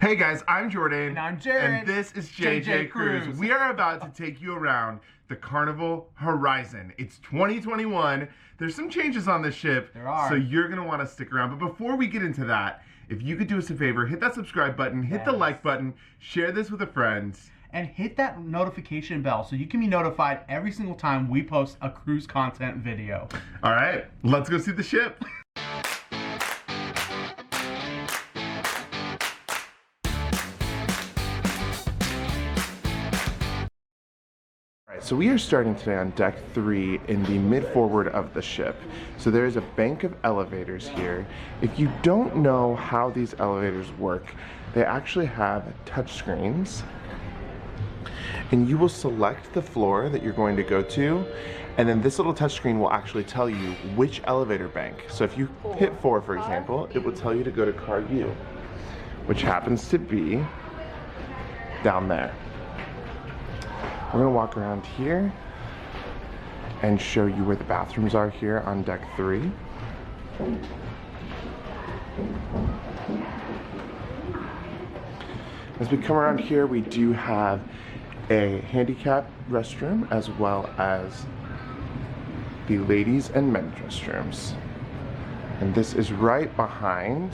Hey guys, I'm Jordan. And I'm Jared. And this is JJ Cruise. We are about to take you around the Carnival Horizon. It's 2021. There's some changes on this ship. There are. So you're going to want to stick around. But before we get into that, if you could do us a favor, hit that subscribe button, hit the like button, share this with a friend. And hit that notification bell so you can be notified every single time we post a cruise content video. All right, let's go see the ship. So we are starting today on deck 3 in the mid-forward of the ship. So there is a bank of elevators here. If you don't know how these elevators work, they actually have touch screens. And you will select the floor that you're going to go to, and then this little touchscreen will actually tell you which elevator bank. So if you hit 4, for example, it will tell you to go to car U, which happens to be down there. We're gonna walk around here and show you where the bathrooms are here on deck 3. As we come around here, we do have a handicap restroom as well as the ladies and men's restrooms. And this is right behind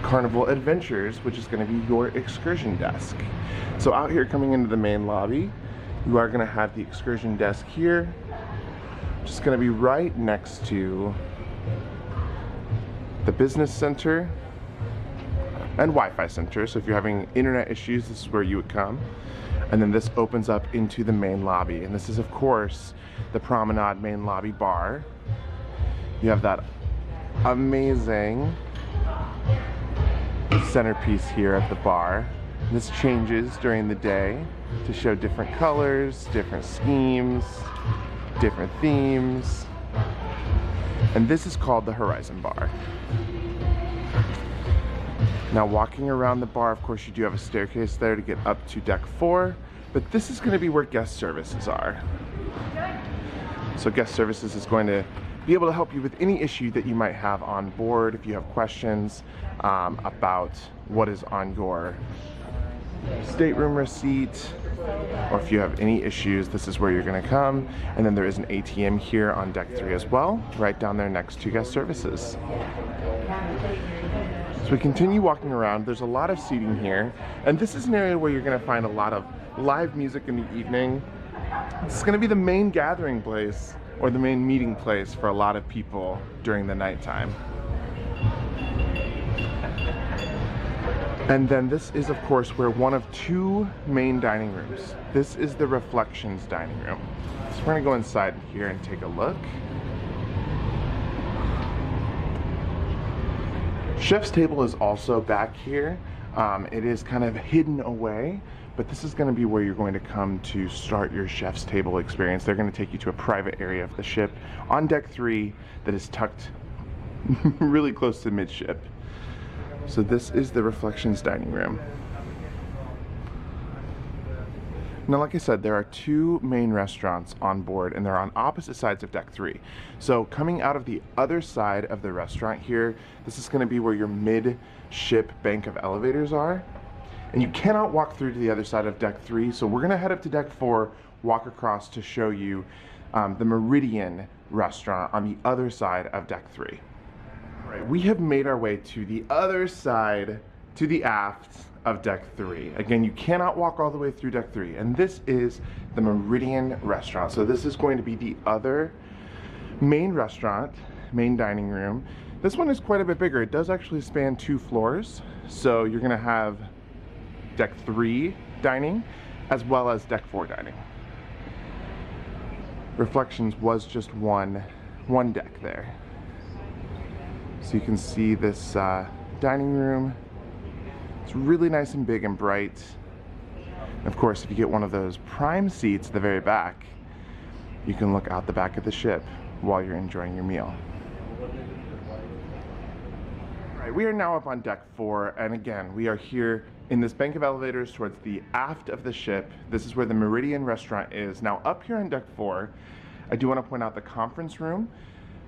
Carnival Adventures, which is going to be your excursion desk. So out here coming into the main lobby, you are going to have the excursion desk here, which is going to be right next to the business center and Wi-Fi center. So if you're having internet issues, this is where you would come. And then this opens up into the main lobby. And this is, of course, the Promenade main lobby bar. You have that amazing centerpiece here at the bar. This changes during the day to show different colors, different schemes, different themes. And this is called the Horizon Bar. Now walking around the bar, of course, you do have a staircase there to get up to deck 4, but this is going to be where guest services are. So guest services is going to be able to help you with any issue that you might have on board. If you have questions about what is on your stateroom receipt, or if you have any issues, this is where you're going to come. And then there is an ATM here on deck 3 as well, right down there next to guest services. So we continue walking around. There's a lot of seating here, and this is an area where you're going to find a lot of live music in the evening. It's going to be the main gathering place or the main meeting place for a lot of people during the nighttime. And then this is, of course, where one of 2 main dining rooms. This is the Reflections dining room. So we're going to go inside here and take a look. Chef's table is also back here. It is kind of hidden away, but this is going to be where you're going to come to start your chef's table experience. They're going to take you to a private area of the ship on deck 3 that is tucked really close to midship. So this is the Reflections dining room. Now, like I said, there are 2 main restaurants on board, and they're on opposite sides of deck 3. So coming out of the other side of the restaurant here, this is going to be where your mid-ship bank of elevators are. And you cannot walk through to the other side of deck 3, so we're going to head up to deck 4, walk across to show you the Meridian restaurant on the other side of deck 3. All right, we have made our way to the other side, to the aft of deck 3. Again, you cannot walk all the way through deck 3, and this is the Meridian restaurant. So this is going to be the other main restaurant, main dining room. This one is quite a bit bigger. It does actually span 2 floors, so you're going to have deck 3 dining as well as deck 4 dining. Reflections was just one deck there. So you can see this dining room. It's really nice and big and bright. Of course, if you get one of those prime seats at the very back, you can look out the back of the ship while you're enjoying your meal. All right, we are now up on deck 4, and again, we are here in this bank of elevators towards the aft of the ship. This is where the Meridian restaurant is. Now, up here on deck 4, I do want to point out the conference room.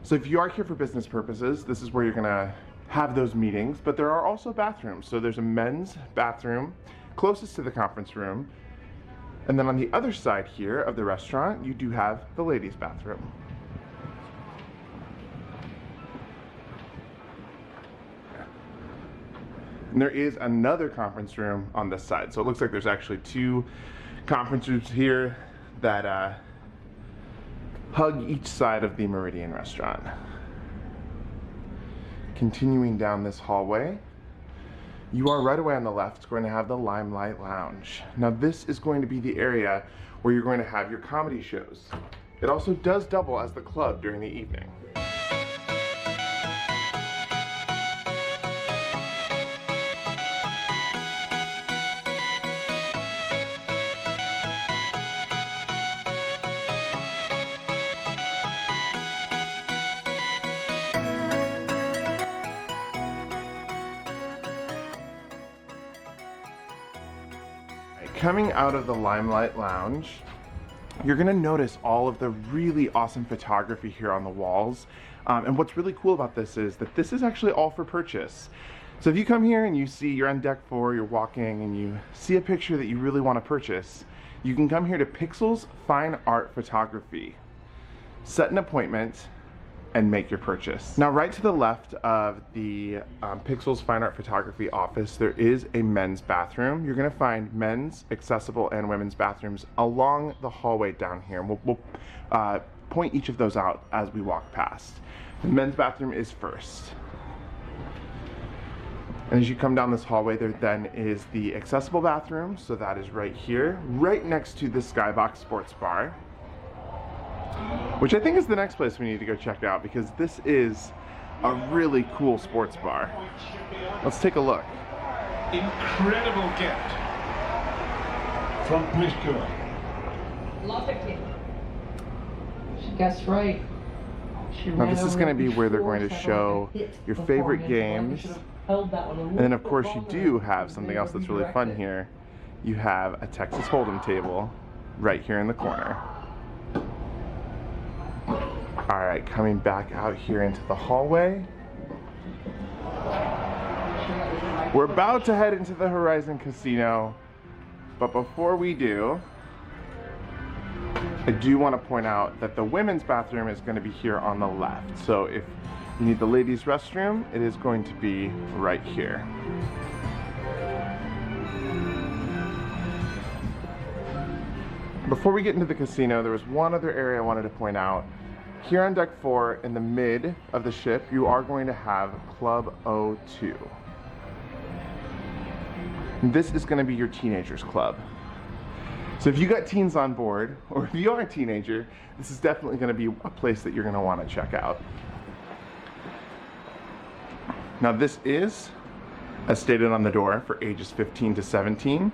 So if you are here for business purposes, this is where you're going to have those meetings, but there are also bathrooms. So there's a men's bathroom closest to the conference room. And then on the other side here of the restaurant, you do have the ladies' bathroom. And there is another conference room on this side. So it looks like there's actually two conference rooms here that hug each side of the Meridian restaurant. Continuing down this hallway, you are right away on the left going to have the Limelight Lounge. Now this is going to be the area where you're going to have your comedy shows. It also does double as the club during the evening. Coming out of the Limelight Lounge, you're gonna notice all of the really awesome photography here on the walls. And what's really cool about this is that this is actually all for purchase. So if you come here and you see you're on deck 4, you're walking and you see a picture that you really want to purchase, you can come here to Pixel's Fine Art Photography, set an appointment, and make your purchase. Now right to the left of the Pixel's Fine Art Photography office, there is a men's bathroom. You're gonna find men's, accessible, and women's bathrooms along the hallway down here. And we'll point each of those out as we walk past. The men's bathroom is first. And as you come down this hallway, there then is the accessible bathroom. So that is right here, right next to the Skybox Sports Bar, which I think is the next place we need to go check out because this is a really cool sports bar. Let's take a look. Incredible gift from Briscoe. Love the kid. She guessed right. Now this is going to be where they're going to show your favorite games. And then of course you do have something else that's really fun here. You have a Texas Hold'em table right here in the corner. Alright, coming back out here into the hallway. We're about to head into the Horizon Casino, but before we do, I do want to point out that the women's bathroom is going to be here on the left. So if you need the ladies' restroom, it is going to be right here. Before we get into the casino, there was one other area I wanted to point out. Here on deck 4, in the mid of the ship, you are going to have Club O2. This is going to be your teenagers club. So if you got teens on board, or if you are a teenager, this is definitely going to be a place that you're going to want to check out. Now this is, as stated on the door, for ages 15 to 17.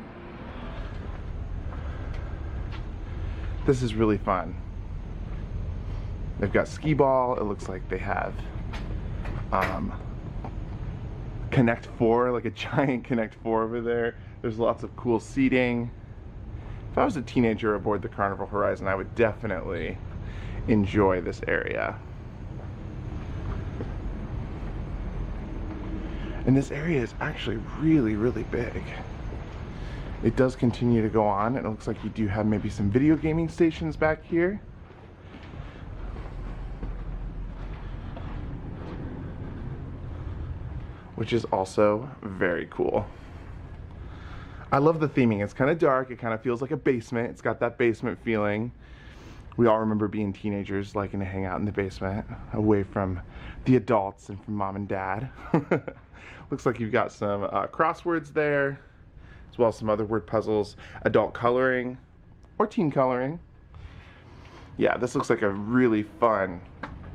This is really fun. They've got skee ball. It looks like they have Connect 4, like a giant Connect 4 over there. There's lots of cool seating. If I was a teenager aboard the Carnival Horizon, I would definitely enjoy this area. And this area is actually really, really big. It does continue to go on. It looks like you do have maybe some video gaming stations back here. Which is also very cool. I love the theming. It's kind of dark. It kind of feels like a basement. It's got that basement feeling. We all remember being teenagers liking to hang out in the basement, away from the adults and from mom and dad. Looks like you've got some crosswords there, as well as some other word puzzles, adult coloring, or teen coloring. Yeah, this looks like a really fun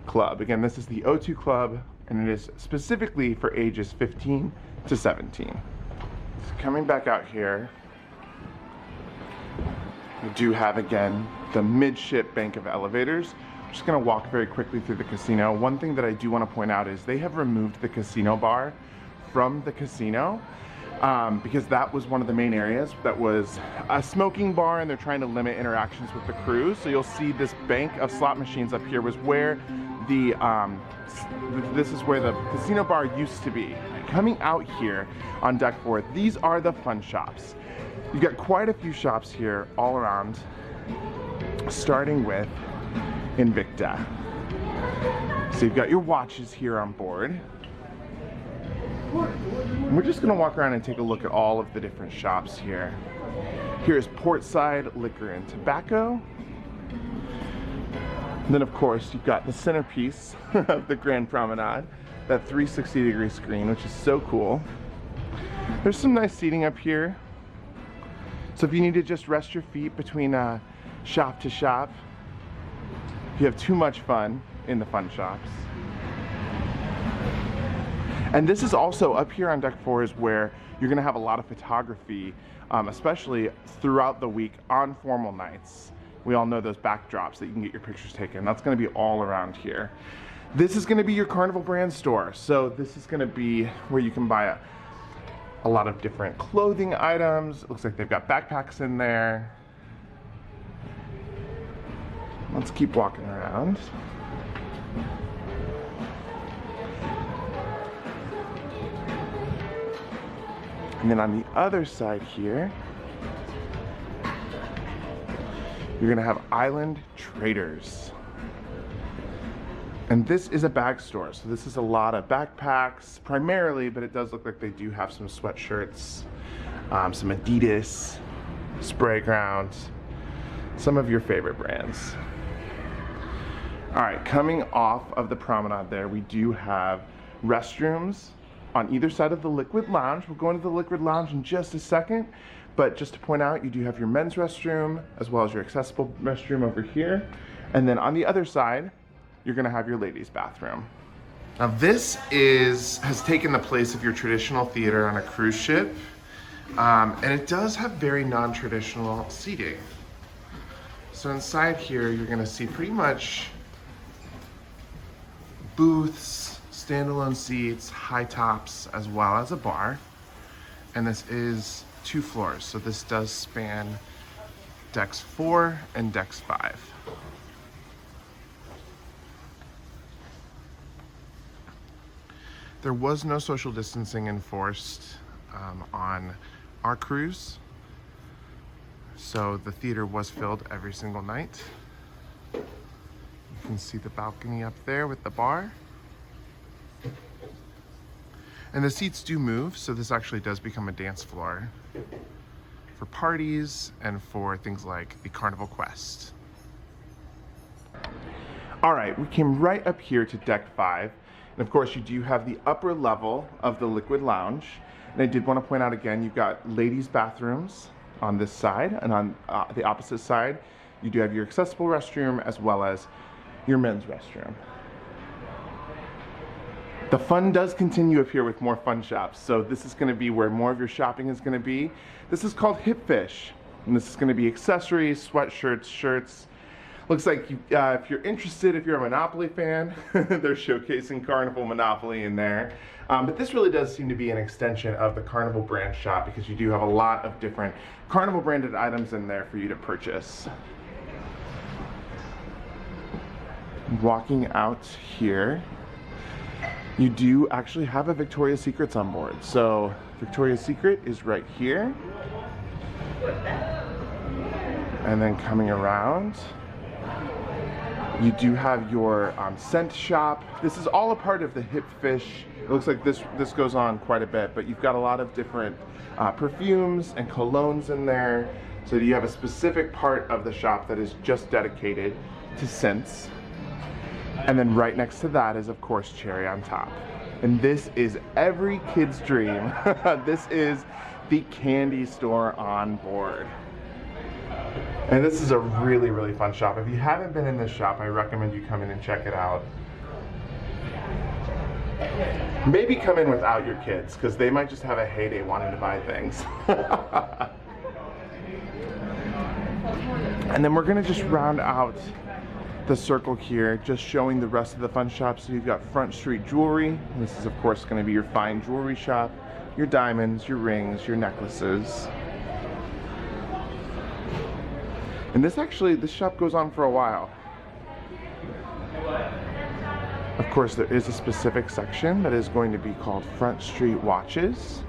club. Again, this is the O2 Club, and it is specifically for ages 15 to 17. So coming back out here, we do have, again, the midship bank of elevators. I'm just gonna walk very quickly through the casino. One thing that I do wanna point out is they have removed the casino bar from the casino because that was one of the main areas that was a smoking bar, and they're trying to limit interactions with the crew. So you'll see this bank of slot machines up here was where this is where the casino bar used to be. Coming out here on deck 4, these are the fun shops. You've got quite a few shops here all around, starting with Invicta. So you've got your watches here on board. And we're just gonna walk around and take a look at all of the different shops here. Here's Portside Liquor and Tobacco. And then of course you've got the centerpiece of the Grand Promenade, that 360-degree screen, which is so cool. There's some nice seating up here. So if you need to just rest your feet between shop to shop, if you have too much fun in the fun shops. And this is also up here on deck 4 is where you're gonna have a lot of photography, especially throughout the week on formal nights. We all know those backdrops that you can get your pictures taken. That's gonna be all around here. This is gonna be your Carnival brand store. So this is gonna be where you can buy a lot of different clothing items. It looks like they've got backpacks in there. Let's keep walking around. And then on the other side here, you're gonna have Island Traders. And this is a bag store, so this is a lot of backpacks primarily, but it does look like they do have some sweatshirts, some Adidas, Sprayground, some of your favorite brands. All right, coming off of the promenade there, we do have restrooms on either side of the Liquid Lounge. We'll go into the Liquid Lounge in just a second, but just to point out, you do have your men's restroom as well as your accessible restroom over here. And then on the other side, you're gonna have your ladies' bathroom. Now this has taken the place of your traditional theater on a cruise ship, and it does have very non-traditional seating. So inside here, you're gonna see pretty much booths, standalone seats, high tops, as well as a bar. And this is 2 floors, so this does span decks 4 and decks 5. There was no social distancing enforced on our cruise, so the theater was filled every single night. You can see the balcony up there with the bar. And the seats do move, so this actually does become a dance floor for parties and for things like the Carnival Quest. All right, we came right up here to deck 5. And of course, you do have the upper level of the Liquid Lounge. And I did want to point out again, you've got ladies' bathrooms on this side, and on the opposite side, you do have your accessible restroom as well as your men's restroom. The fun does continue up here with more fun shops. So this is going to be where more of your shopping is going to be. This is called Hipfish, and this is going to be accessories, sweatshirts, shirts. Looks like if you're interested, if you're a Monopoly fan, they're showcasing Carnival Monopoly in there. But this really does seem to be an extension of the Carnival brand shop because you do have a lot of different Carnival branded items in there for you to purchase. Walking out here, you do actually have a Victoria's Secrets on board. So Victoria's Secret is right here. And then coming around, you do have your scent shop. This is all a part of the Hipfish. It looks like this goes on quite a bit, but you've got a lot of different perfumes and colognes in there. So you have a specific part of the shop that is just dedicated to scents. And then right next to that is, of course, cherry on top. And this is every kid's dream. This is the candy store on board. And this is a really, really fun shop. If you haven't been in this shop, I recommend you come in and check it out. Maybe come in without your kids, because they might just have a heyday wanting to buy things. And then we're gonna just round out the circle here, just showing the rest of the fun shops. So you've got Front Street Jewelry. This is of course gonna be your fine jewelry shop, your diamonds, your rings, your necklaces. And this shop goes on for a while. Of course, there is a specific section that is going to be called Front Street Watches.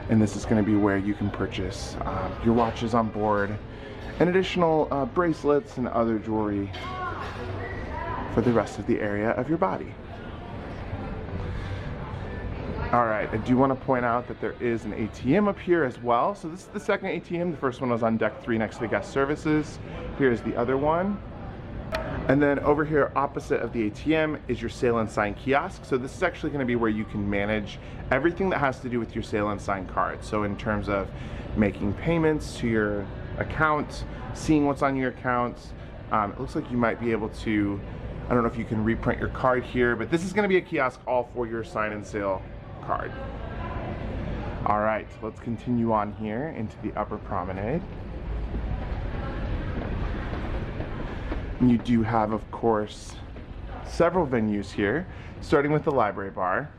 And this is going to be where you can purchase your watches on board and additional bracelets and other jewelry for the rest of the area of your body. Alright, I do want to point out that there is an ATM up here as well. So this is the second ATM. The first one was on deck 3 next to guest services. Here's the other one. And then over here opposite of the ATM is your Sail and Sign kiosk. So this is actually going to be where you can manage everything that has to do with your Sail and Sign card. So in terms of making payments to your account, seeing what's on your account, it looks like you might be able to, I don't know if you can reprint your card here, but this is going to be a kiosk all for your Sign and Sail card. All right, let's continue on here into the upper promenade. And you do have, of course, several venues here, starting with the library bar.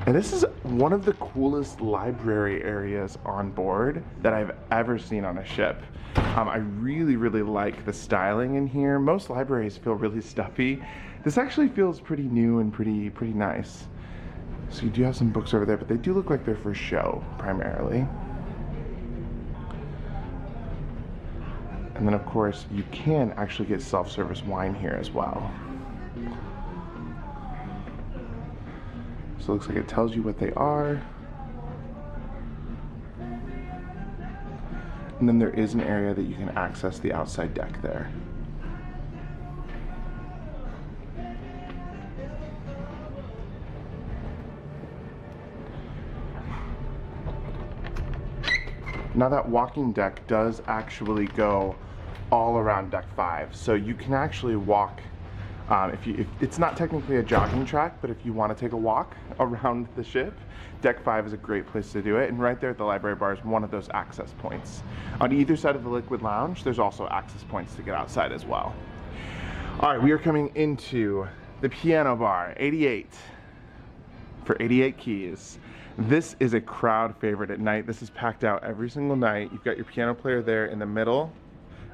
And this is one of the coolest library areas on board that I've ever seen on a ship. I really like the styling in here. Most libraries feel really stuffy. This actually feels pretty new and pretty nice. So you do have some books over there, but they do look like they're for show primarily. And then of course you can actually get self-service wine here as well. So it looks like it tells you what they are. And then there is an area that you can access the outside deck there. Now that walking deck does actually go all around deck 5, so you can actually walk. If it's not technically a jogging track, but if you want to take a walk around the ship, deck 5 is a great place to do it. And right there at the library bar is one of those access points. On either side of the liquid lounge, there's also access points to get outside as well. All right, we are coming into the piano bar, 88 for 88 keys. This is a crowd favorite at night. This is packed out every single night. You've got your piano player there in the middle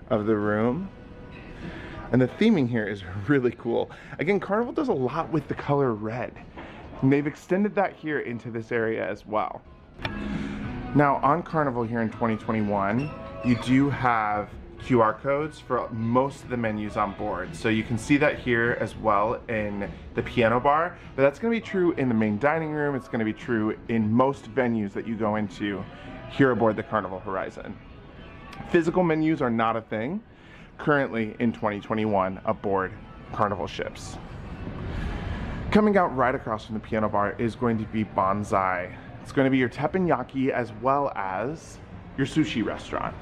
of the room. And the theming here is really cool. Again, Carnival does a lot with the color red. And they've extended that here into this area as well. Now on Carnival here in 2021, you do have QR codes for most of the menus on board. So you can see that here as well in the piano bar, but that's gonna be true in the main dining room. It's gonna be true in most venues that you go into here aboard the Carnival Horizon. Physical menus are not a thing currently in 2021 aboard Carnival ships. Coming out right across from the piano bar is going to be Bonsai. It's going to be your teppanyaki as well as your sushi restaurant.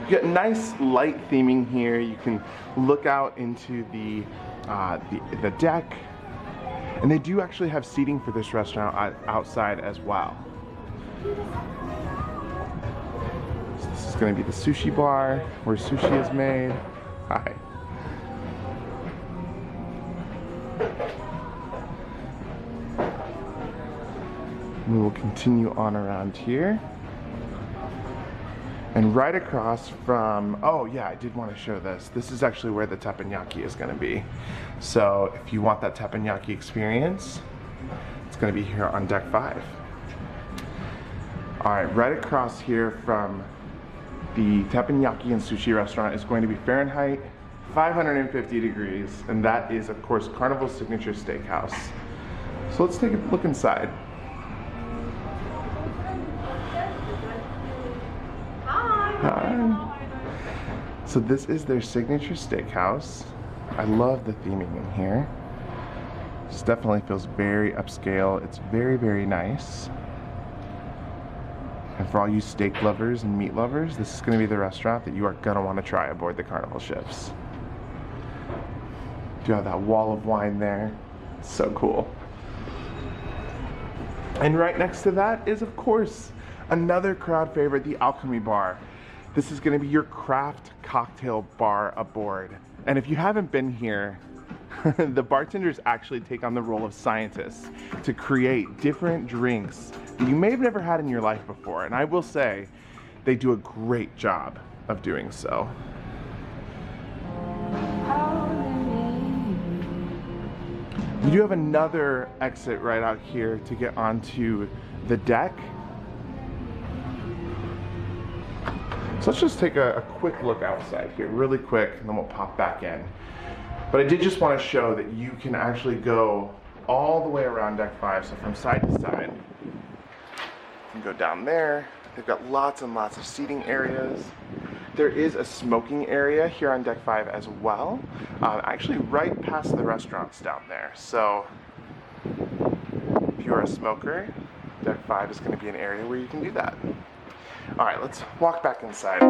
You get nice light theming here. You can look out into the deck, and they do actually have seating for this restaurant outside as well. So this is going to be the sushi bar where sushi is made. Hi. We will continue on around here. And right across from, oh yeah, I did want to show this. This is actually where the teppanyaki is going to be. So if you want that teppanyaki experience, it's going to be here on deck 5. All right, right across here from the teppanyaki and sushi restaurant is going to be Fahrenheit 550 degrees, and that is of course Carnival's signature steakhouse. So let's take a look inside. So this is their signature steakhouse. I love the theming in here. This definitely feels very upscale. It's very nice. And for all you steak lovers and meat lovers, this is going to be the restaurant that you are going to want to try aboard the Carnival ships. You have that wall of wine there. It's so cool. And right next to that is, of course, another crowd favorite, the Alchemy Bar. This is going to be your craft cocktail bar aboard. And if you haven't been here, the bartenders actually take on the role of scientists to create different drinks that you may have never had in your life before. And I will say, they do a great job of doing so. You do have another exit right out here to get onto the deck. So let's just take a quick look outside here, really quick, and then we'll pop back in. But I did just want to show that you can actually go all the way around deck 5, so from side to side. You can go down there. They've got lots and lots of seating areas. There is a smoking area here on deck 5 as well, actually right past the restaurants down there. So if you're a smoker, deck 5 is going to be an area where you can do that. All right, let's walk back inside.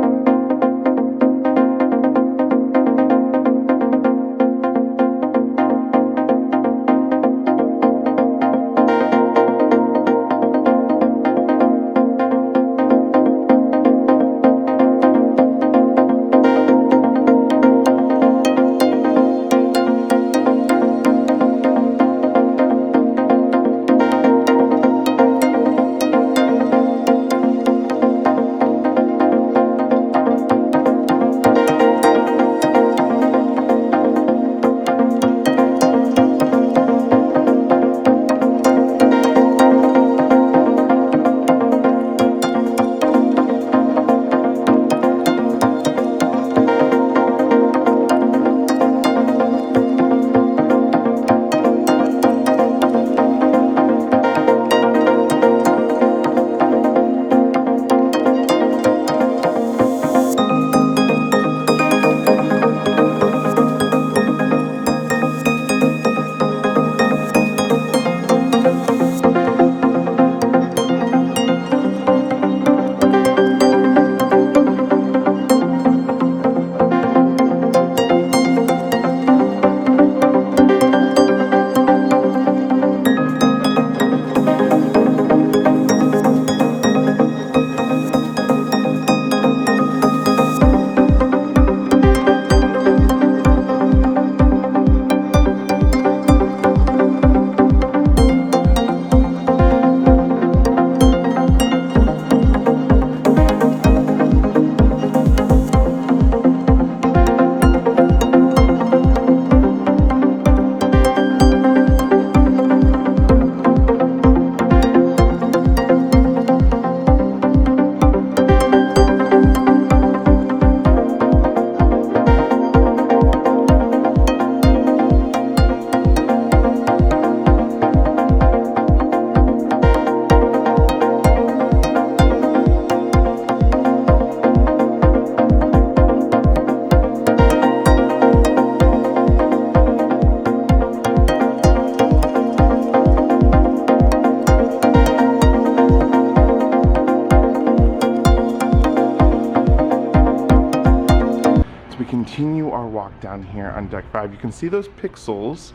Continue our walk down here on deck 5. You can see those pixels,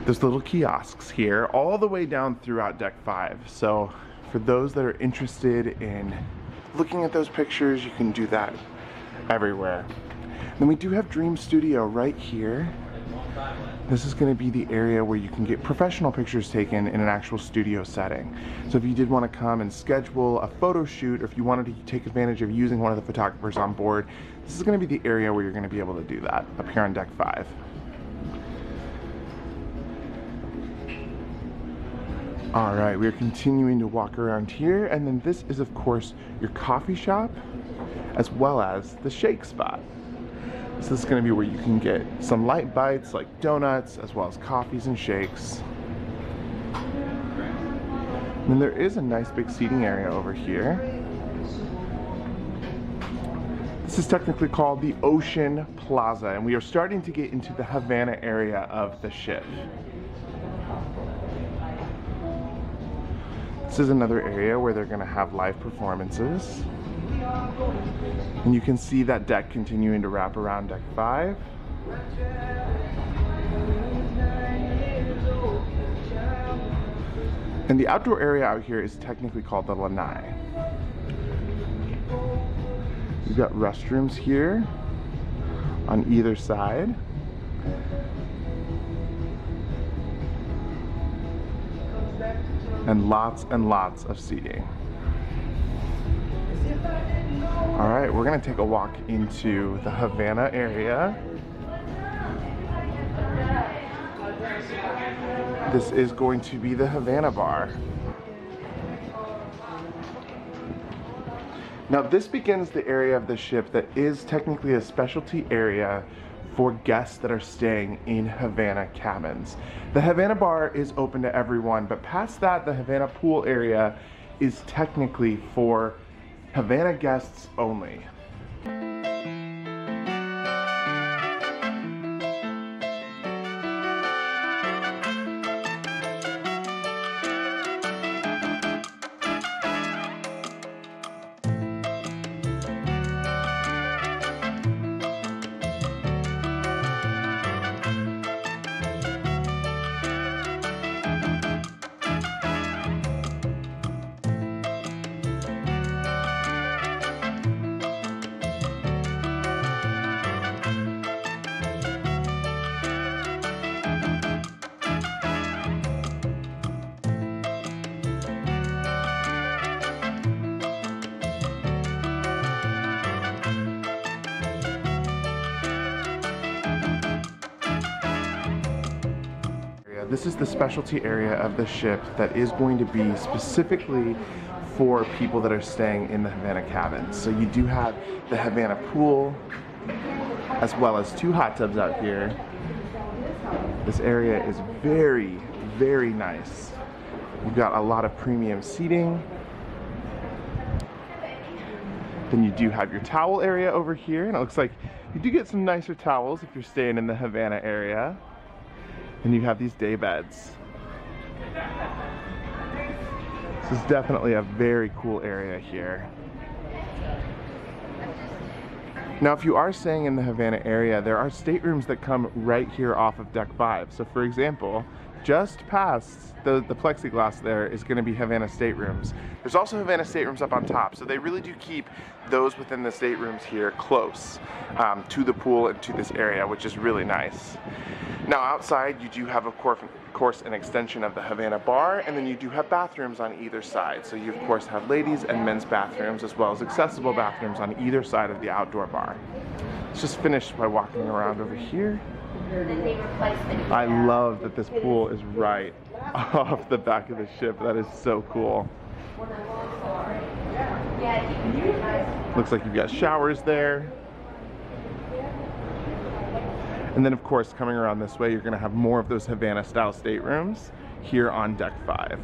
those little kiosks here, all the way down throughout deck 5. So for those that are interested in looking at those pictures, you can do that everywhere. Then we do have Dream Studio right here. This is going to be the area where you can get professional pictures taken in an actual studio setting. So if you did want to come and schedule a photo shoot, or if you wanted to take advantage of using one of the photographers on board, this is going to be the area where you're going to be able to do that, up here on deck 5. All right, we're continuing to walk around here, and then this is of course your coffee shop, as well as the shake spot. So this is going to be where you can get some light bites like donuts, as well as coffees and shakes. And then there is a nice big seating area over here. This is technically called the Ocean Plaza, and we are starting to get into the Havana area of the ship. This is another area where they're going to have live performances. And you can see that deck continuing to wrap around deck 5. And the outdoor area out here is technically called the lanai. We've got restrooms here on either side. And lots of seating. All right, we're gonna take a walk into the Havana area. This is going to be the Havana Bar. Now this begins the area of the ship that is technically a specialty area for guests that are staying in Havana cabins. The Havana Bar is open to everyone, but past that, the Havana Pool area is technically for Havana guests only. This is the specialty area of the ship that is going to be specifically for people that are staying in the Havana cabins. So you do have the Havana Pool, as well as 2 hot tubs out here. This area is very, very nice. You've got a lot of premium seating. Then you do have your towel area over here, and it looks like you do get some nicer towels if you're staying in the Havana area. And you have these day beds. This is definitely a very cool area here. Now, if you are staying in the Havana area, there are staterooms that come right here off of Deck 5. So for example, just past the plexiglass there is going to be Havana staterooms. There's also Havana staterooms up on top, so they really do keep those within the staterooms here close to the pool and to this area, which is really nice. Now outside you do have, of course, an extension of the Havana Bar, and then you do have bathrooms on either side. So you of course have ladies and men's bathrooms, as well as accessible bathrooms on either side of the outdoor bar. Let's just finish by walking around over here. I love that this pool is right off the back of the ship. That is so cool. Looks like you've got showers there. And then of course, coming around this way, you're gonna have more of those Havana style staterooms here on Deck 5.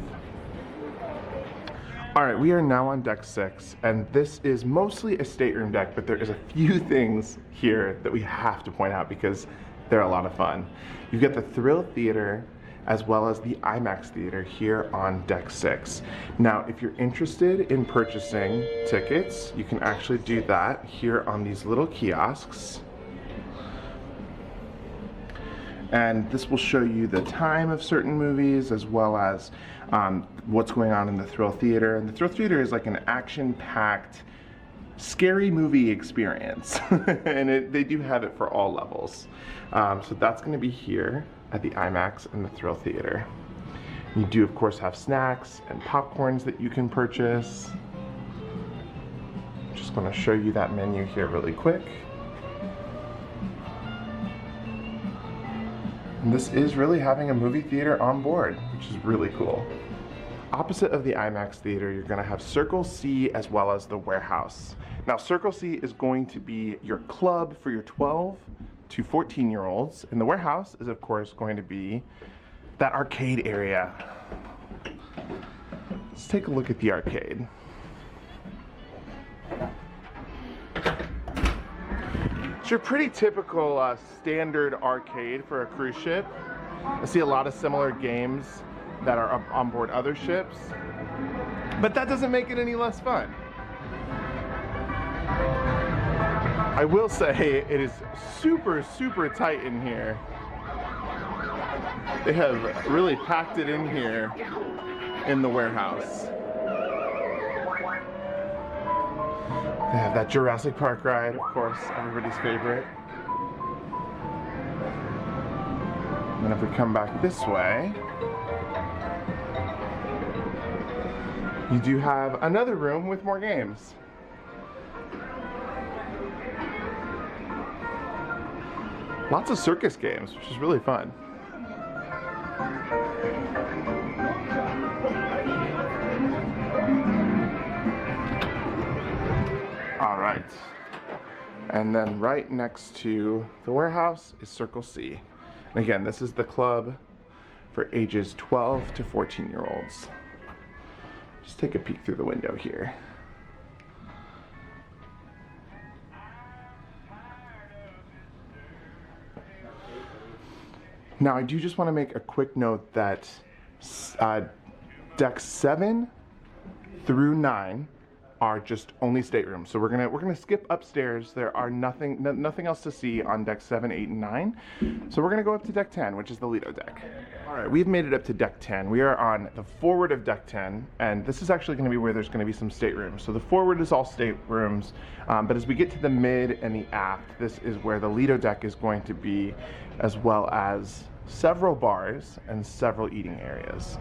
All right, we are now on Deck 6, and this is mostly a stateroom deck, but there is a few things here that we have to point out because they're a lot of fun. You've got the Thrill Theater as well as the IMAX Theater here on Deck 6. Now, if you're interested in purchasing tickets, you can actually do that here on these little kiosks. And this will show you the time of certain movies as well as what's going on in the Thrill Theater. And the Thrill Theater is like an action-packed, scary movie experience. And they do have it for all levels. So that's going to be here at the IMAX and the Thrill Theater. You do, of course, have snacks and popcorns that you can purchase. Just going to show you that menu here really quick. And this is really having a movie theater on board, which is really cool. Opposite of the IMAX Theater, you're going to have Circle C as well as the Warehouse. Now, Circle C is going to be your club for your 12 to 14-year-olds, and the Warehouse is, of course, going to be that arcade area. Let's take a look at the arcade. It's your pretty typical standard arcade for a cruise ship. I see a lot of similar games that are on board other ships, but that doesn't make it any less fun. I will say it is super, super tight in here. They have really packed it in here in the Warehouse. They have that Jurassic Park ride, of course, everybody's favorite. And then if we come back this way, you do have another room with more games. Lots of circus games, which is really fun. All right. And then right next to the warehouse is Circle C. And again, this is the club for ages 12 to 14-year-olds. Just take a peek through the window here. Now, I do just want to make a quick note that decks 7 through 9 are just only staterooms. So we're gonna skip upstairs. There are nothing else to see on deck 7, 8, and 9. So we're gonna go up to deck 10, which is the Lido Deck. All right, we've made it up to deck 10. We are on the forward of deck 10, and this is actually gonna be where there's gonna be some staterooms. So the forward is all staterooms, but as we get to the mid and the aft, this is where the Lido Deck is going to be, as well as several bars and several eating areas.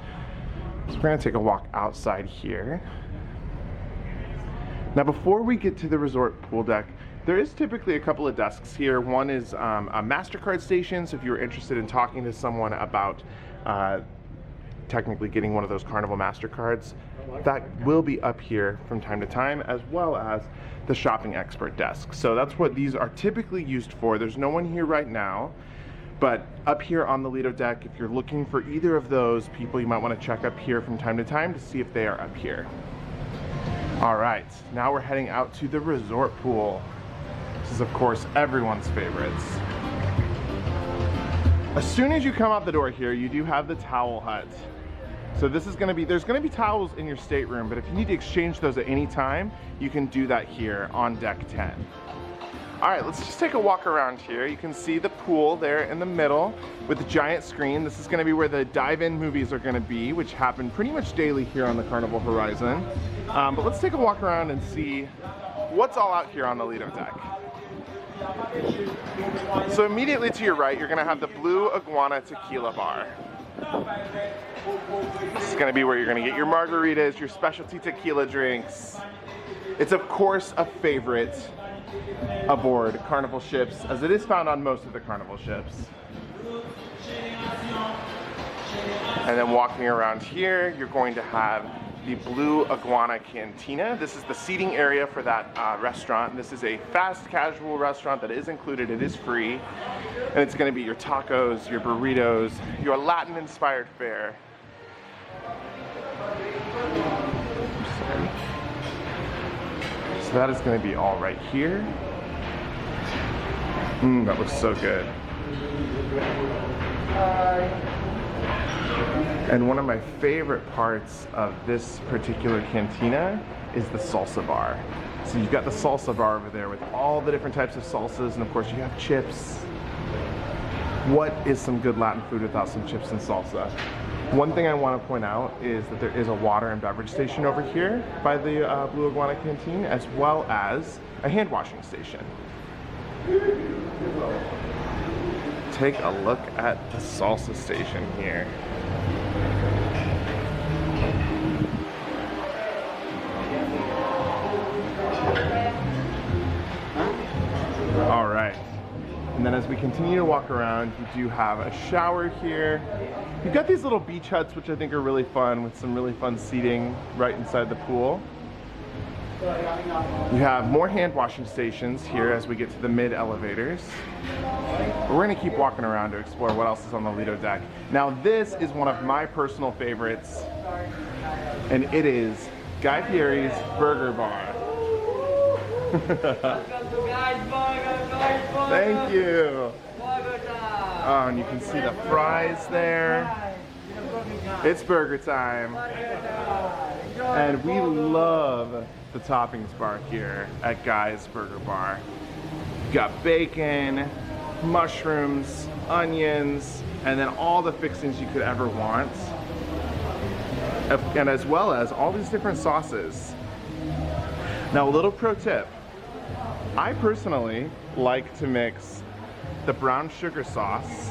So we're gonna take a walk outside here. Now, before we get to the resort pool deck, there is typically a couple of desks here. One is a MasterCard station, so if you're interested in talking to someone about technically getting one of those Carnival MasterCards, that will be up here from time to time, as well as the shopping expert desk. So that's what these are typically used for. There's no one here right now, but up here on the Lido Deck, if you're looking for either of those people, you might want to check up here from time to time to see if they are up here. All right, now we're heading out to the resort pool. This is, of course, everyone's favorites. As soon as you come out the door here, you do have the towel hut. So this is gonna be, there's gonna be towels in your stateroom, but if you need to exchange those at any time, you can do that here on deck 10. All right, let's just take a walk around here. You can see the pool there in the middle with the giant screen. This is gonna be where the dive-in movies are gonna be, which happen pretty much daily here on the Carnival Horizon. But let's take a walk around and see what's all out here on the Lido Deck. So immediately to your right, you're gonna have the Blue Iguana Tequila Bar. This is gonna be where you're gonna get your margaritas, your specialty tequila drinks. It's of course a favorite aboard Carnival ships, as it is found on most of the Carnival ships. And then walking around here, you're going to have the Blue Iguana Cantina. This is the seating area for that restaurant. This is a fast casual restaurant that is included, it is free. And it's gonna be your tacos, your burritos, your Latin inspired fare. So that is gonna be all right here. That looks so good. And one of my favorite parts of this particular cantina is the salsa bar. So you've got the salsa bar over there with all the different types of salsas, and of course you have chips. What is some good Latin food without some chips and salsa? One thing I want to point out is that there is a water and beverage station over here by the Blue Iguana Canteen, as well as a hand washing station. Take a look at the salsa station here. All right. And then as we continue to walk around, you do have a shower here. You've got these little beach huts, which I think are really fun, with some really fun seating right inside the pool. You have more hand washing stations here as we get to the mid elevators. But we're gonna keep walking around to explore what else is on the Lido Deck. Now this is one of my personal favorites, and it is Guy Fieri's Burger Bar. Thank you. Oh, and you can see the fries there. It's burger time. And we love the toppings bar here at Guy's Burger Bar. You've got bacon, mushrooms, onions, and then all the fixings you could ever want. And as well as all these different sauces. Now, a little pro tip. I personally like to mix the brown sugar sauce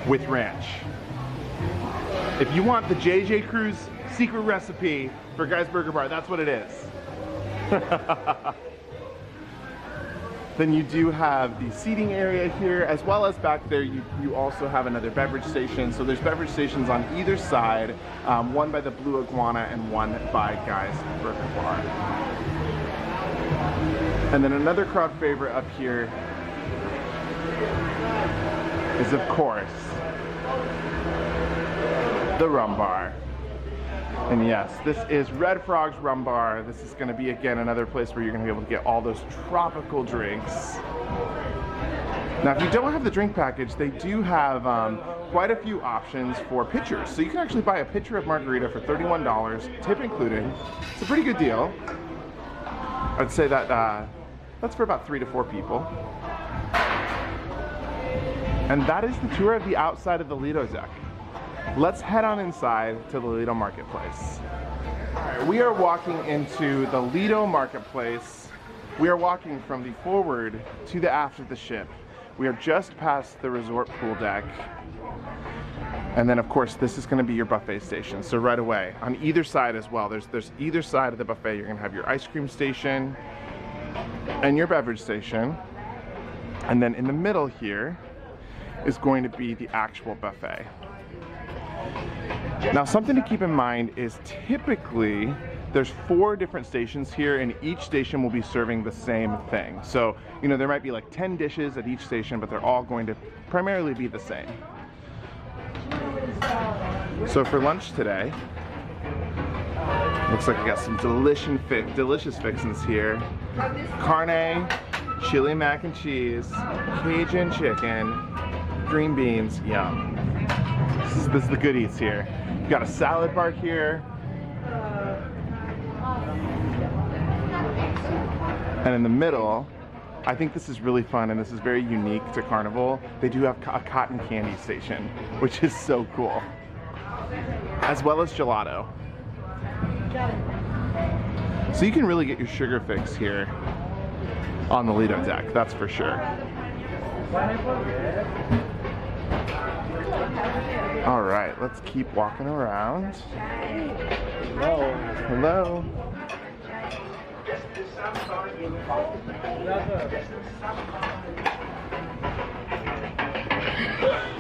with ranch. If you want the JJ Cruise secret recipe for Guy's Burger Bar, that's what it is. Then you do have the seating area here, as well as back there you also have another beverage station. So there's beverage stations on either side, one by the Blue Iguana and one by Guy's Burger Bar. And then another crowd favorite up here is, of course, the Rum Bar. And yes, this is Red Frog's Rum Bar. This is going to be, again, another place where you're going to be able to get all those tropical drinks. Now, if you don't have the drink package, they do have quite a few options for pitchers. So you can actually buy a pitcher of margarita for $31, tip included. It's a pretty good deal. I'd say that that's for about 3 to 4 people. And that is the tour of the outside of the Lido Deck. Let's head on inside to the Lido Marketplace. All right, we are walking into the Lido Marketplace. We are walking from the forward to the aft of the ship. We are just past the resort pool deck. And then, of course, this is going to be your buffet station. So right away, on either side as well, there's either side of the buffet, you're going to have your ice cream station and your beverage station. And then in the middle here is going to be the actual buffet. Now, something to keep in mind is typically there's 4 different stations here, and each station will be serving the same thing. So, you know, there might be like 10 dishes at each station, but they're all going to primarily be the same. So for lunch today, looks like I got some delicious fixins here. Carne, chili mac and cheese, Cajun chicken, green beans, yum. This is the goodies here. You've got a salad bar here. And in the middle, I think this is really fun and this is very unique to Carnival. They do have a cotton candy station, which is so cool. As well as gelato. So you can really get your sugar fix here on the Lido Deck, that's for sure. All right, let's keep walking around. Hello. Hello.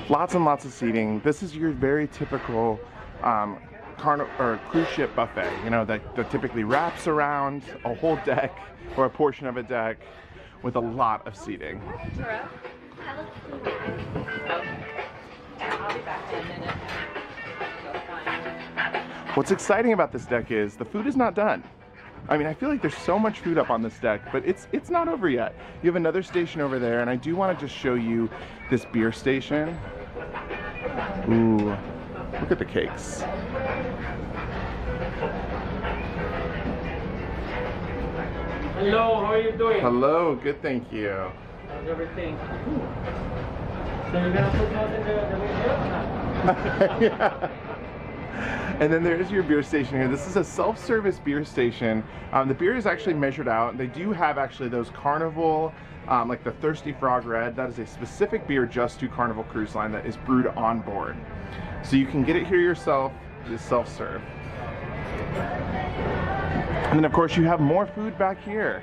Lots and lots of seating. This is your very typical cruise ship buffet. You know, that typically wraps around a whole deck or a portion of a deck with a lot of seating. I'll be back in a minute. What's exciting about this deck is the food is not done. I mean, I feel like there's so much food up on this deck, but it's not over yet. You have another station over there, and I do want to just show you this beer station. Ooh, look at the cakes. Hello, how are you doing? Hello, good, thank you. How's everything? So you're gonna put those in the video? Yeah. And then there's your beer station here. This is a self-service beer station. The beer is actually measured out. They do have actually those Carnival, like the Thirsty Frog Red. That is a specific beer just to Carnival Cruise Line that is brewed on board. So you can get it here yourself. It is self-serve. And then of course you have more food back here.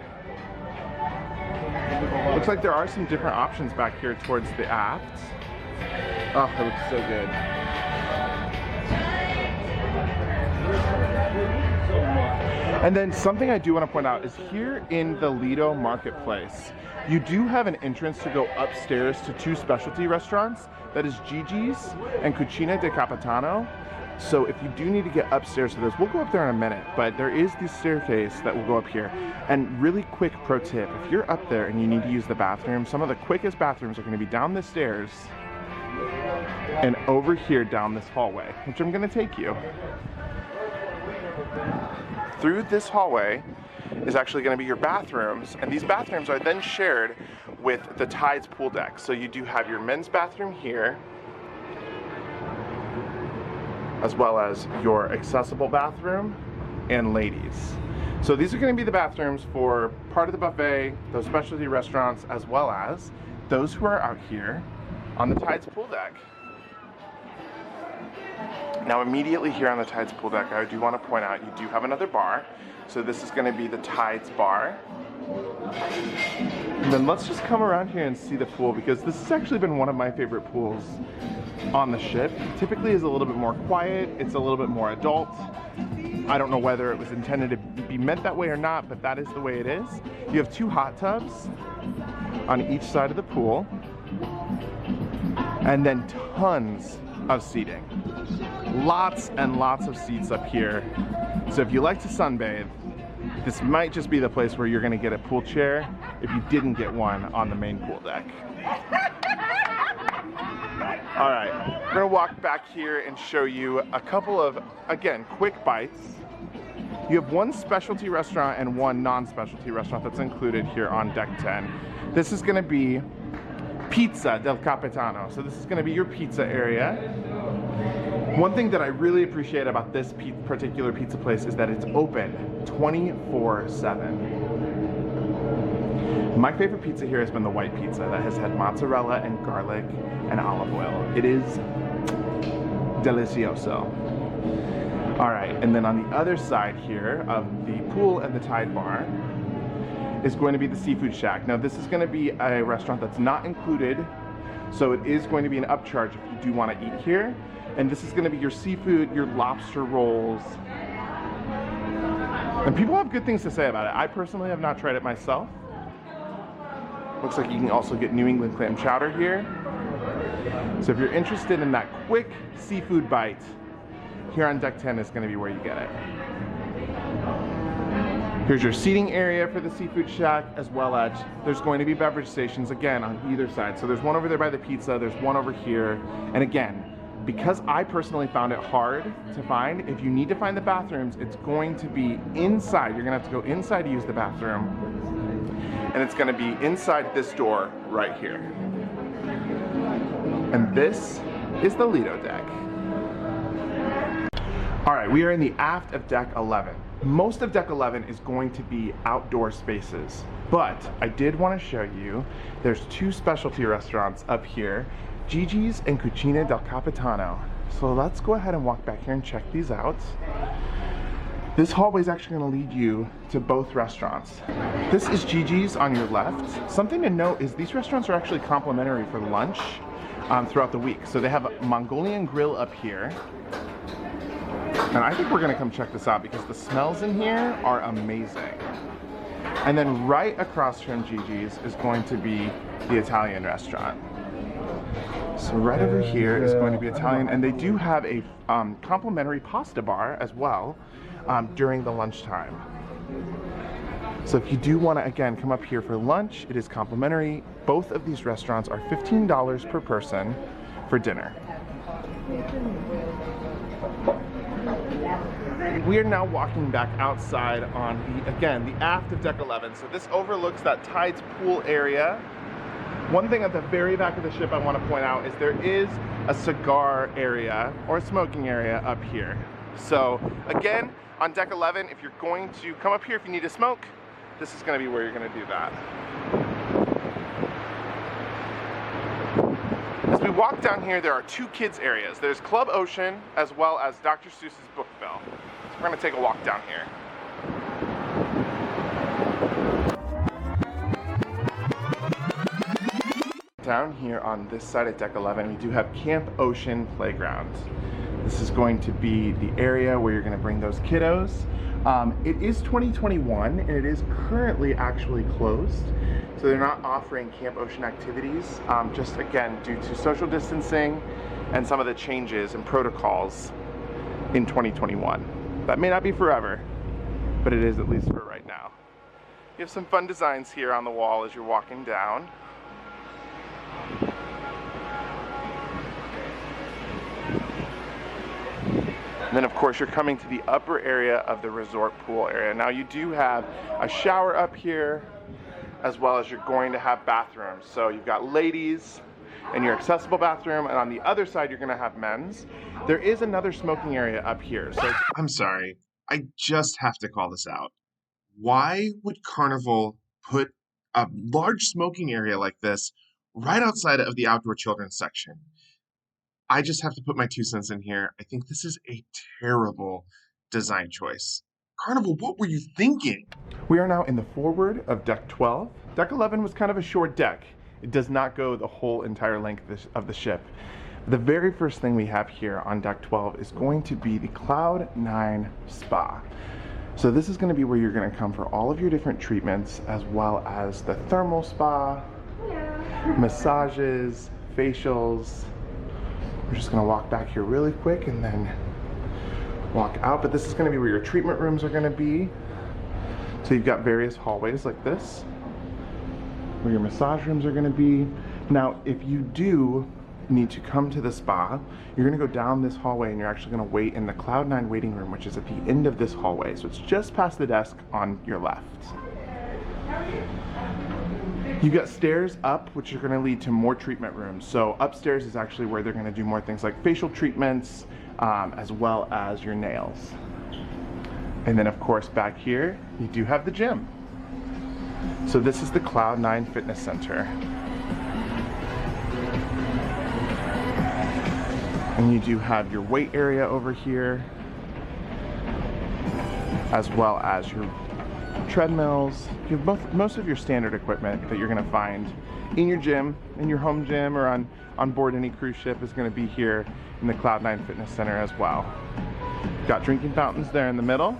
Looks like there are some different options back here towards the aft. Oh, it looks so good. And then something I do want to point out is here in the Lido Marketplace, you do have an entrance to go upstairs to 2 specialty restaurants. That is Gigi's and Cucina de Capitano. So if you do need to get upstairs to those, we'll go up there in a minute, but there is this staircase that will go up here. And really quick pro tip, if you're up there and you need to use the bathroom, some of the quickest bathrooms are going to be down the stairs and over here down this hallway, which I'm going to take you. Through this hallway is actually going to be your bathrooms, and these bathrooms are then shared with the Tides pool deck. So you do have your men's bathroom here, as well as your accessible bathroom and ladies. So these are going to be the bathrooms for part of the buffet, those specialty restaurants, as well as those who are out here on the Tides pool deck. Now immediately here on the Tides pool deck, I do want to point out you do have another bar. So this is going to be the Tides bar. And then let's just come around here and see the pool, because this has actually been one of my favorite pools on the ship. Typically is a little bit more quiet, it's a little bit more adult. I don't know whether it was intended to be meant that way or not, but that is the way it is. You have 2 hot tubs on each side of the pool, and then tons of seating. Lots and lots of seats up here. So if you like to sunbathe, this might just be the place where you're gonna get a pool chair if you didn't get one on the main pool deck. All right, we're gonna walk back here and show you a couple of, again, quick bites. You have 1 specialty restaurant and 1 non-specialty restaurant that's included here on deck 10. This is gonna be Pizza del Capitano. So this is gonna be your pizza area. One thing that I really appreciate about this particular pizza place is that it's open 24/7. My favorite pizza here has been the white pizza that has had mozzarella and garlic and olive oil. It is delicioso. All right, and then on the other side here of the pool and the Tide bar is going to be the Seafood Shack. Now this is going to be a restaurant that's not included, so it is going to be an upcharge if you do want to eat here. And this is going to be your seafood, your lobster rolls. And people have good things to say about it. I personally have not tried it myself. Looks like you can also get New England clam chowder here. So if you're interested in that quick seafood bite, here on deck 10 is going to be where you get it. Here's your seating area for the Seafood Shack, as well as there's going to be beverage stations again on either side. So there's one over there by the pizza, there's one over here. And again, because I personally found it hard to find, if you need to find the bathrooms, it's going to be inside. You're gonna have to go inside to use the bathroom. And it's gonna be inside this door right here. And this is the Lido Deck. All right, we are in the aft of deck 11. Most of deck 11 is going to be outdoor spaces, but I did want to show you, there's 2 specialty restaurants up here, Gigi's and Cucina del Capitano. So let's go ahead and walk back here and check these out. This hallway is actually going to lead you to both restaurants. This is Gigi's on your left. Something to note is these restaurants are actually complimentary for lunch throughout the week. So they have a Mongolian grill up here. And I think we're gonna come check this out because the smells in here are amazing. And then right across from Gigi's is going to be the Italian restaurant. So right over here is going to be Italian, and they do have a complimentary pasta bar as well during the lunchtime. So if you do want to, again, come up here for lunch, it is complimentary. Both of these restaurants are $15 per person for dinner. We are now walking back outside on the, again, the aft of deck 11. So this overlooks that Tides pool area. One thing at the very back of the ship I want to point out is there is a cigar area or a smoking area up here. So again, on deck 11, if you're going to come up here if you need to smoke, this is going to be where you're going to do that. As we walk down here, there are 2 kids areas. There's Club Ocean as well as Dr. Seuss's Bookville. So we're going to take a walk down here. Down here on this side of deck 11, we do have Camp Ocean Playground. This is going to be the area where you're going to bring those kiddos. It is 2021 and it is currently actually closed. So they're not offering Camp Ocean activities, just again, due to social distancing and some of the changes and protocols in 2021. That may not be forever, but it is at least for right now. You have some fun designs here on the wall as you're walking down. And then of course you're coming to the upper area of the resort pool area. Now you do have a shower up here, as well as you're going to have bathrooms. So you've got ladies and your accessible bathroom, and on the other side you're gonna have men's. There is another smoking area up here. So I'm sorry, I just have to call this out. Why would Carnival put a large smoking area like this right outside of the outdoor children's section? I just have to put my 2 cents in here. I think this is a terrible design choice. Carnival, what were you thinking? We are now in the forward of deck 12. Deck 11 was kind of a short deck. It does not go the whole entire length of the ship. The very first thing we have here on deck 12 is going to be the Cloud 9 Spa. So this is going to be where you're going to come for all of your different treatments, as well as the thermal spa, massages, facials. We're just going to walk back here really quick and then walk out, but this is going to be where your treatment rooms are going to be. So you've got various hallways like this, where your massage rooms are going to be. Now, if you do need to come to the spa, you're going to go down this hallway and you're actually going to wait in the Cloud 9 waiting room, which is at the end of this hallway. So it's just past the desk on your left. You got stairs up, which are going to lead to more treatment rooms. So upstairs is actually where they're going to do more things like facial treatments, as well as your nails. And then of course back here, you do have the gym. So this is the Cloud 9 Fitness Center. And you do have your weight area over here, as well as your treadmills. You have most of your standard equipment that you're going to find in your gym, in your home gym, or on board any cruise ship is going to be here in the Cloud 9 Fitness Center as well. Got drinking fountains there in the middle.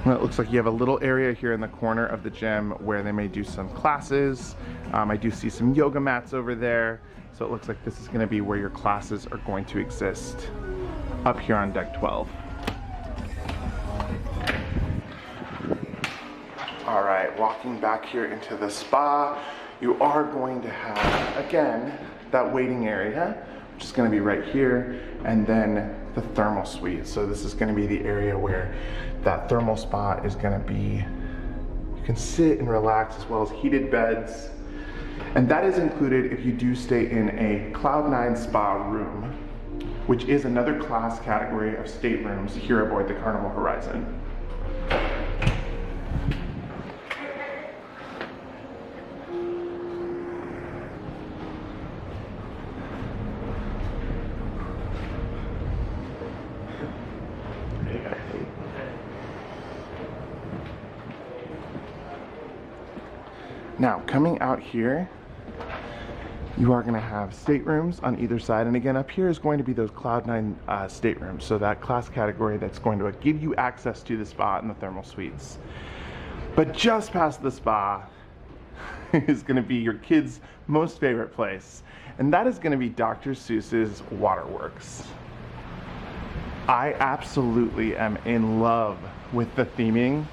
And it looks like you have a little area here in the corner of the gym where they may do some classes. I do see some yoga mats over there. So it looks like this is going to be where your classes are going to exist up here on deck 12. All right, walking back here into the spa, you are going to have, again, that waiting area, which is going to be right here, and then the thermal suite. So this is going to be the area where that thermal spa is going to be. You can sit and relax, as well as heated beds. And that is included if you do stay in a Cloud 9 spa room, which is another class category of staterooms here aboard the Carnival Horizon. Now, coming out here, you are going to have staterooms on either side. And again, up here is going to be those Cloud 9 staterooms. So that class category that's going to give you access to the spa and the thermal suites. But just past the spa is going to be your kids' most favorite place. And that is going to be Dr. Seuss's Waterworks. I absolutely am in love with the theming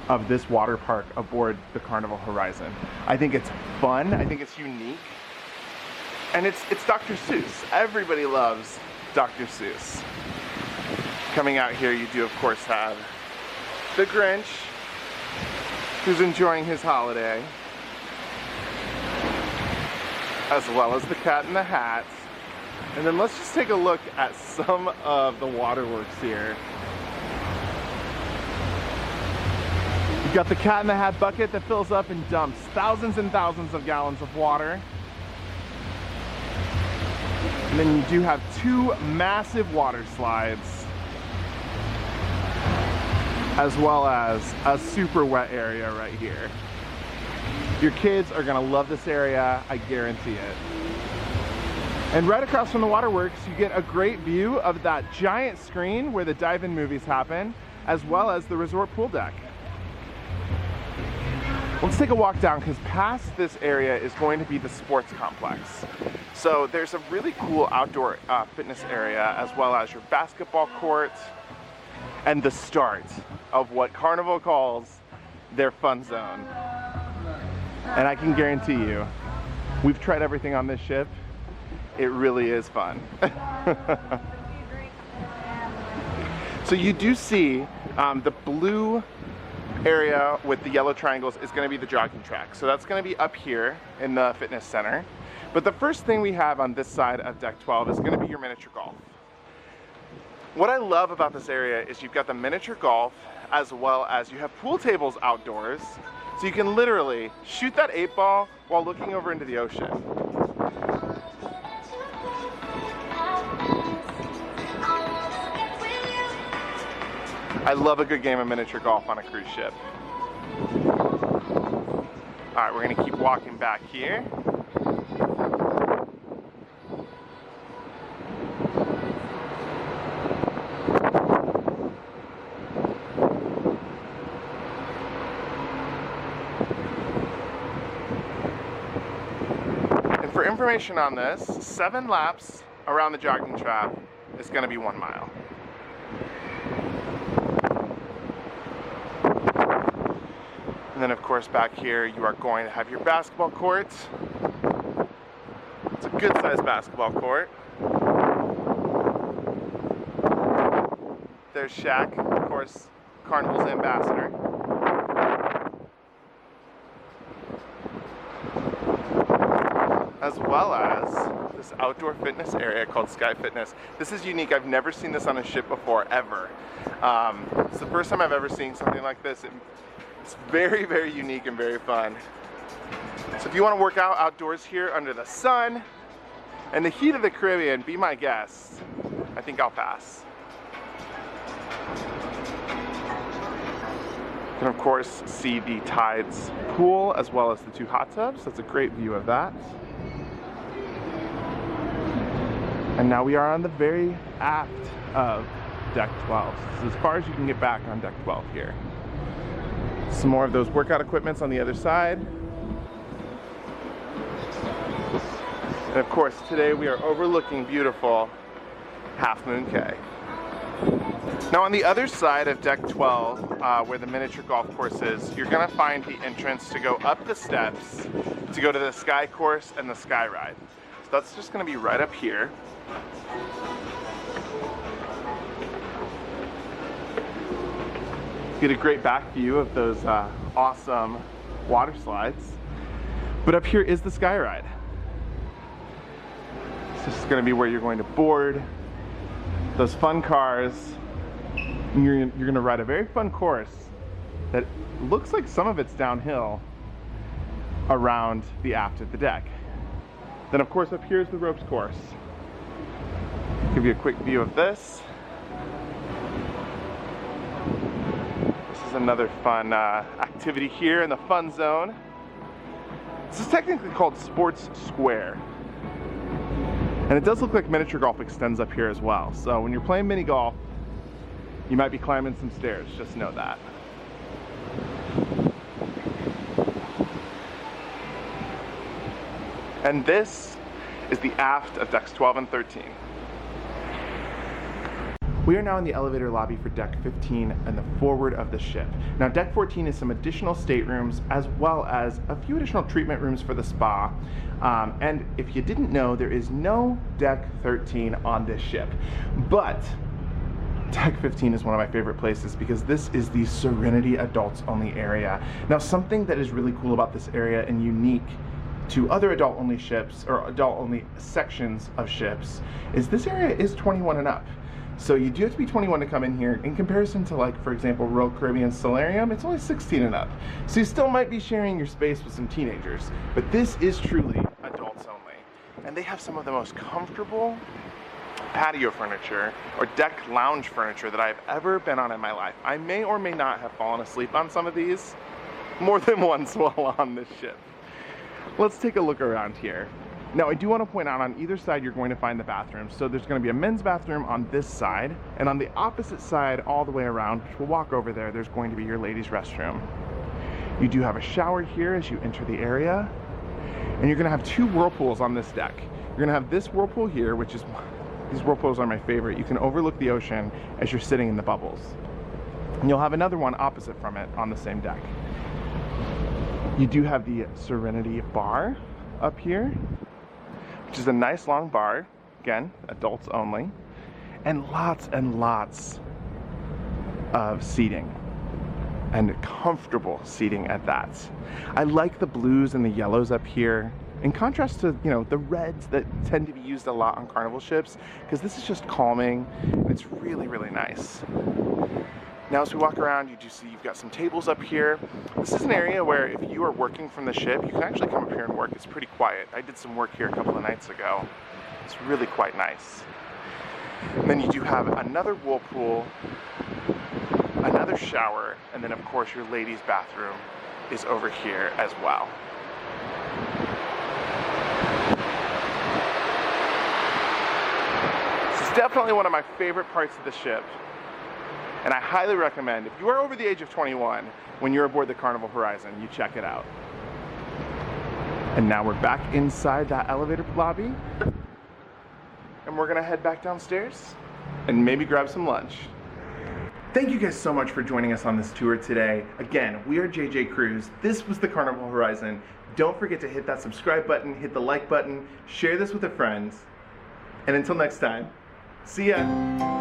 of this water park aboard the Carnival Horizon. I think it's fun, I think it's unique, and it's Dr. Seuss. Everybody loves Dr. Seuss. Coming out here, you do of course have the Grinch, who's enjoying his holiday, as well as the Cat in the Hat. And then let's just take a look at some of the Waterworks here. You've got the Cat in the Hat bucket that fills up and dumps thousands and thousands of gallons of water. And then you do have two massive water slides, as well as a super wet area right here. Your kids are gonna love this area, I guarantee it. And right across from the Waterworks, you get a great view of that giant screen where the dive-in movies happen, as well as the resort pool deck. Let's take a walk down, because past this area is going to be the sports complex. So there's a really cool outdoor fitness area, as well as your basketball court, and the start of what Carnival calls their fun zone. And I can guarantee you, we've tried everything on this ship. It really is fun. So you do see the blue area with the yellow triangles is going to be the jogging track. So that's going to be up here in the fitness center. But the first thing we have on this side of deck 12 is going to be your miniature golf. What I love about this area is you've got the miniature golf as well as you have pool tables outdoors, so you can literally shoot that 8-ball while looking over into the ocean. I love a good game of miniature golf on a cruise ship. All right, we're gonna keep walking back here. And for information on this, 7 laps around the jogging track is gonna be 1 mile. And then of course back here you are going to have your basketball court. It's a good sized basketball court. There's Shaq, of course, Carnival's ambassador. As well as this outdoor fitness area called Sky Fitness. This is unique. I've never seen this on a ship before, ever. It's the first time I've ever seen something like this. It's very, very unique and very fun. So if you want to work out outdoors here under the sun and the heat of the Caribbean, be my guest. I think I'll pass. You can of course see the Tides pool as well as the 2 hot tubs. That's a great view of that. And now we are on the very aft of deck 12. So as far as you can get back on deck 12 here. Some more of those workout equipments on the other side. And of course, today we are overlooking beautiful Half Moon Cay. Now on the other side of deck 12, where the miniature golf course is, you're gonna find the entrance to go up the steps to go to the Sky Course and the Sky Ride. So that's just gonna be right up here. Get a great back view of those awesome water slides. But up here is the Sky Ride. This is going to be where you're going to board those fun cars. And you're going to ride a very fun course that looks like some of it's downhill around the aft of the deck. Then of course up here is the ropes course. Give you a quick view of this. This is another fun activity here in the fun zone. This is technically called Sports Square. And it does look like miniature golf extends up here as well. So when you're playing mini golf, you might be climbing some stairs, just know that. And this is the aft of decks 12 and 13. We are now in the elevator lobby for deck 15 and the forward of the ship. Now deck 14 is some additional staterooms as well as a few additional treatment rooms for the spa. And if you didn't know, there is no deck 13 on this ship. But deck 15 is one of my favorite places because this is the Serenity adults only area. Now something that is really cool about this area and unique to other adult only ships or adult only sections of ships is this area is 21 and up. So you do have to be 21 to come in here. In comparison to, like, for example, Royal Caribbean Solarium, it's only 16 and up. So you still might be sharing your space with some teenagers. But this is truly adults only. And they have some of the most comfortable patio furniture or deck lounge furniture that I've ever been on in my life. I may or may not have fallen asleep on some of these more than once while on this ship. Let's take a look around here. Now I do want to point out on either side you're going to find the bathrooms. So there's going to be a men's bathroom on this side, and on the opposite side all the way around, which we'll walk over there, there's going to be your ladies' restroom. You do have a shower here as you enter the area, and you're going to have 2 whirlpools on this deck. You're going to have this whirlpool here, which is, these whirlpools are my favorite. You can overlook the ocean as you're sitting in the bubbles. And you'll have another one opposite from it on the same deck. You do have the Serenity Bar up here, which is a nice long bar, again, adults only, and lots of seating, and comfortable seating at that. I like the blues and the yellows up here. in contrast to, you know, the reds that tend to be used a lot on Carnival ships, because this is just calming and it's really, really nice. Now as we walk around, you do see you've got some tables up here. This is an area where if you are working from the ship, you can actually come up here and work. It's pretty quiet. I did some work here a couple of nights ago. It's really quite nice. And then you do have another whirlpool, another shower, and then of course your ladies' bathroom is over here as well. This is definitely one of my favorite parts of the ship. And I highly recommend, if you are over the age of 21, when you're aboard the Carnival Horizon, you check it out. And now we're back inside that elevator lobby. And we're gonna head back downstairs and maybe grab some lunch. Thank you guys so much for joining us on this tour today. Again, we are JJ Cruise. This was the Carnival Horizon. Don't forget to hit that subscribe button, hit the like button, share this with a friend. And until next time, see ya.